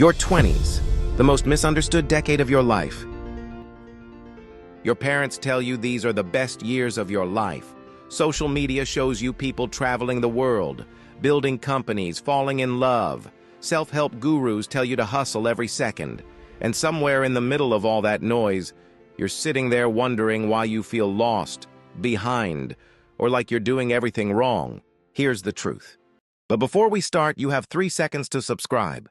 Your 20s, the most misunderstood decade of your life. Your parents tell you these are the best years of your life. Social media shows you people traveling the world, building companies, falling in love. Self-help gurus tell you to hustle every second. And somewhere in the middle of all that noise, you're sitting there wondering why you feel lost, behind, or like you're doing everything wrong. Here's the truth. But before we start, you have 3 seconds to subscribe.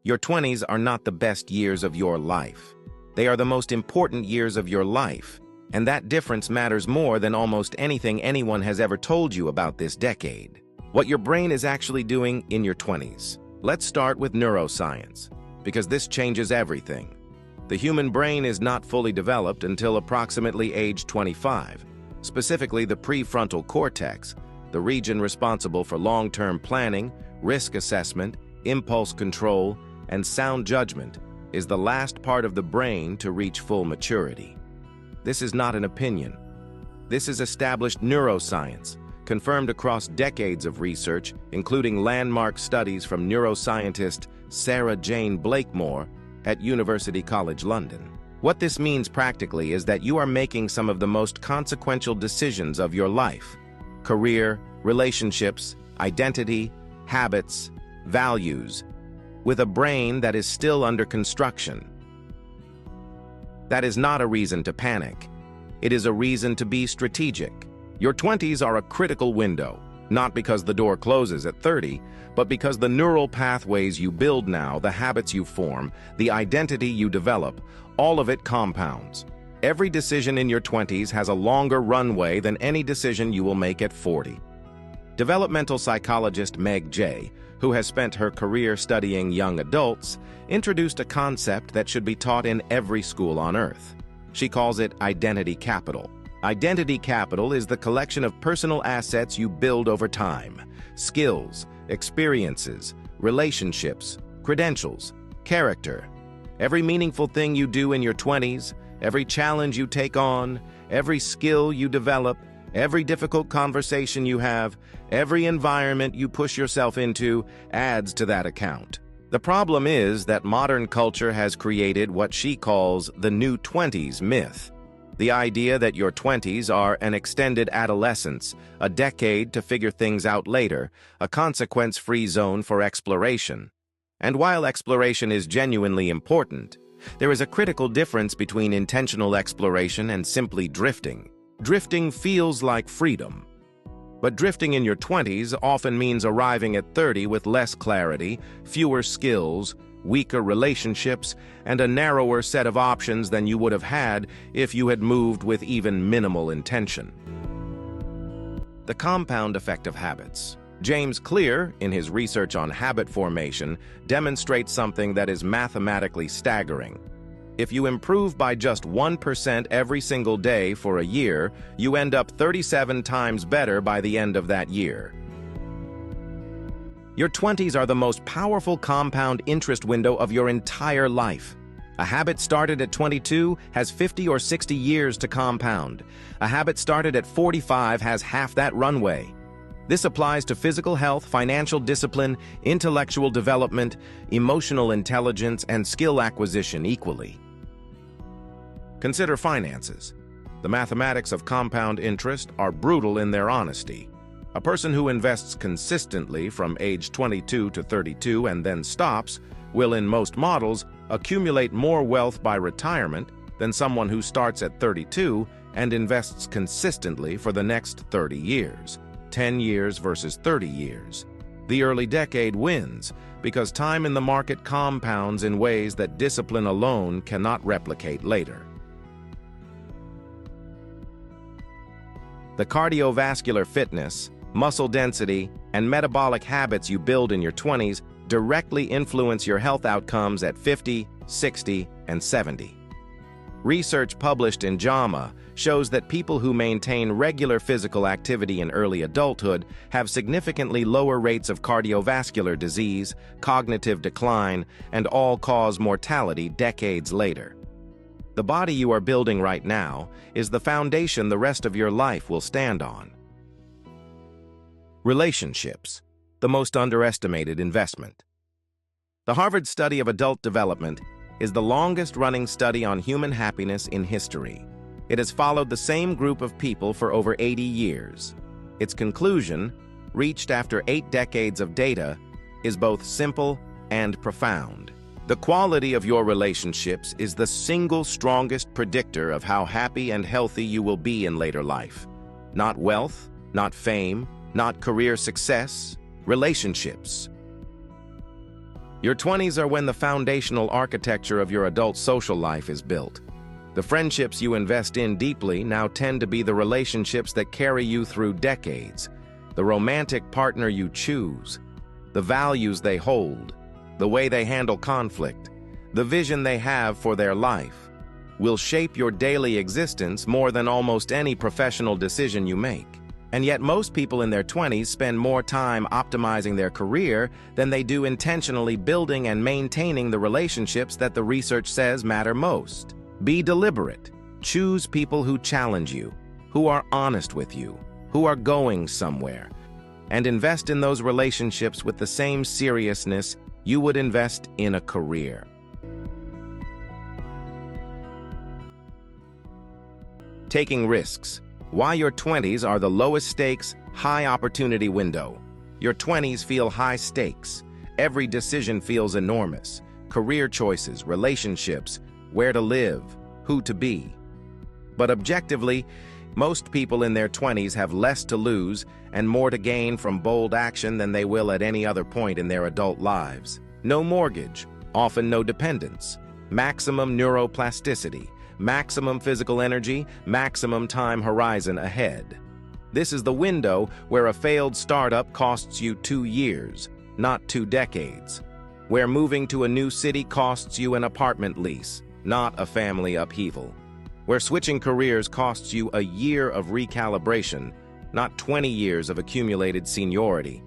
Your 20s are not the best years of your life. They are the most important years of your life, and that difference matters more than almost anything anyone has ever told you about this decade. What your brain is actually doing in your 20s. Let's start with neuroscience, because this changes everything. The human brain is not fully developed until approximately age 25, specifically the prefrontal cortex, the region responsible for long-term planning, risk assessment, impulse control, and sound judgment, is the last part of the brain to reach full maturity. This is not an opinion. This is established neuroscience, confirmed across decades of research, including landmark studies from neuroscientist Sarah Jane Blakemore at University College London. What this means practically is that you are making some of the most consequential decisions of your life: career, relationships, identity, habits, values, with a brain that is still under construction. That is not a reason to panic. It is a reason to be strategic. Your 20s are a critical window, not because the door closes at 30, but because the neural pathways you build now, the habits you form, the identity you develop, all of it compounds. Every decision in your 20s has a longer runway than any decision you will make at 40. Developmental psychologist Meg Jay, who has spent her career studying young adults, introduced a concept that should be taught in every school on Earth. She calls it identity capital. Identity capital is the collection of personal assets you build over time: skills, experiences, relationships, credentials, character. Every meaningful thing you do in your 20s, every challenge you take on, every skill you develop, every difficult conversation you have, every environment you push yourself into adds to that account. The problem is that modern culture has created what she calls the new 20s myth. The idea that your 20s are an extended adolescence, a decade to figure things out later, a consequence-free zone for exploration. And while exploration is genuinely important, there is a critical difference between intentional exploration and simply drifting. Drifting feels like freedom. But drifting in your 20s often means arriving at 30 with less clarity, fewer skills, weaker relationships, and a narrower set of options than you would have had if you had moved with even minimal intention. The compound effect of habits. James Clear, in his research on habit formation, demonstrates something that is mathematically staggering. If you improve by just 1% every single day for a year, you end up 37 times better by the end of that year. Your 20s are the most powerful compound interest window of your entire life. A habit started at 22 has 50 or 60 years to compound. A habit started at 45 has half that runway. This applies to physical health, financial discipline, intellectual development, emotional intelligence, and skill acquisition equally. Consider finances. The mathematics of compound interest are brutal in their honesty. A person who invests consistently from age 22 to 32 and then stops will, in most models, accumulate more wealth by retirement than someone who starts at 32 and invests consistently for the next 30 years, 10 years versus 30 years. The early decade wins because time in the market compounds in ways that discipline alone cannot replicate later. The cardiovascular fitness, muscle density, and metabolic habits you build in your 20s directly influence your health outcomes at 50, 60, and 70. Research published in JAMA shows that people who maintain regular physical activity in early adulthood have significantly lower rates of cardiovascular disease, cognitive decline, and all-cause mortality decades later. The body you are building right now is the foundation the rest of your life will stand on. Relationships, the most underestimated investment. The Harvard Study of Adult Development is the longest-running study on human happiness in history. It has followed the same group of people for over 80 years. Its conclusion, reached after 8 decades of data, is both simple and profound. The quality of your relationships is the single strongest predictor of how happy and healthy you will be in later life. Not wealth, not fame, not career success, relationships. Your 20s are when the foundational architecture of your adult social life is built. The friendships you invest in deeply now tend to be the relationships that carry you through decades. The romantic partner you choose, the values they hold, the way they handle conflict, the vision they have for their life, will shape your daily existence more than almost any professional decision you make. And yet most people in their 20s spend more time optimizing their career than they do intentionally building and maintaining the relationships that the research says matter most. Be deliberate. Choose people who challenge you, who are honest with you, who are going somewhere, and invest in those relationships with the same seriousness you would invest in a career. Taking risks. Why your 20s are the lowest stakes, high opportunity window. Your 20s feel high stakes. Every decision feels enormous. Career choices, relationships, where to live, who to be. But objectively, most people in their 20s have less to lose and more to gain from bold action than they will at any other point in their adult lives. No mortgage, often no dependents, maximum neuroplasticity, maximum physical energy, maximum time horizon ahead. This is the window where a failed startup costs you 2 years, not 2 decades. Where moving to a new city costs you an apartment lease, not a family upheaval. Where switching careers costs you a year of recalibration, not 20 years of accumulated seniority.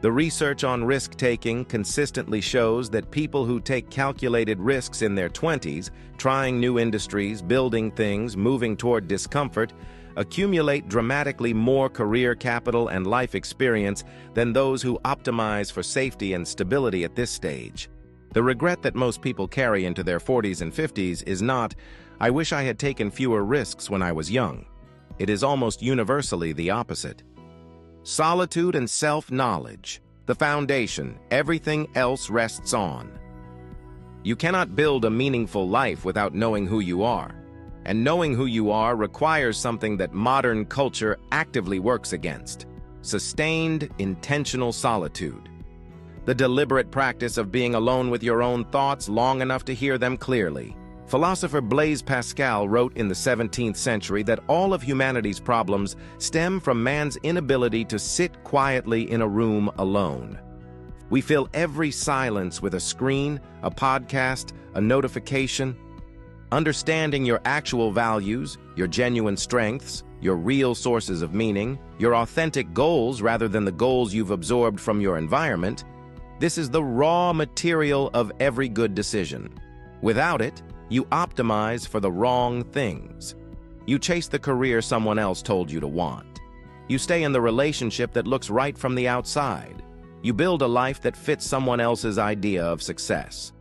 The research on risk-taking consistently shows that people who take calculated risks in their 20s, trying new industries, building things, moving toward discomfort, accumulate dramatically more career capital and life experience than those who optimize for safety and stability at this stage. The regret that most people carry into their 40s and 50s is not, "I wish I had taken fewer risks when I was young." It is almost universally the opposite. Solitude and self-knowledge, the foundation everything else rests on. You cannot build a meaningful life without knowing who you are, and knowing who you are requires something that modern culture actively works against: sustained, intentional solitude. The deliberate practice of being alone with your own thoughts long enough to hear them clearly. Philosopher Blaise Pascal wrote in the 17th century that all of humanity's problems stem from man's inability to sit quietly in a room alone. We fill every silence with a screen, a podcast, a notification. Understanding your actual values, your genuine strengths, your real sources of meaning, your authentic goals rather than the goals you've absorbed from your environment, this is the raw material of every good decision. Without it, you optimize for the wrong things. You chase the career someone else told you to want. You stay in the relationship that looks right from the outside. You build a life that fits someone else's idea of success.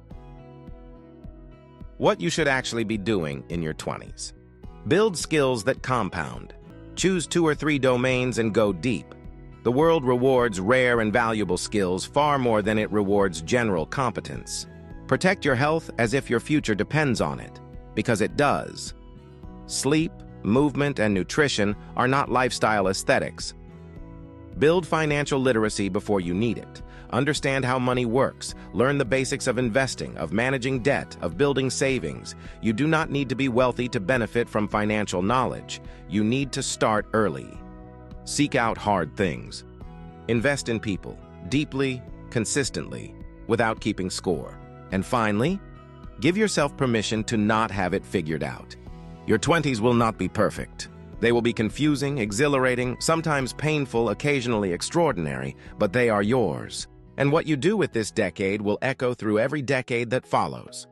What you should actually be doing in your 20s. Build skills that compound. Choose 2 or 3 domains and go deep. The world rewards rare and valuable skills far more than it rewards general competence. Protect your health as if your future depends on it, because it does. Sleep, movement, and nutrition are not lifestyle aesthetics. Build financial literacy before you need it. Understand how money works. Learn the basics of investing, of managing debt, of building savings. You do not need to be wealthy to benefit from financial knowledge. You need to start early. Seek out hard things. Invest in people, deeply, consistently, without keeping score. And finally, give yourself permission to not have it figured out. Your 20s will not be perfect. They will be confusing, exhilarating, sometimes painful, occasionally extraordinary, but they are yours. And what you do with this decade will echo through every decade that follows.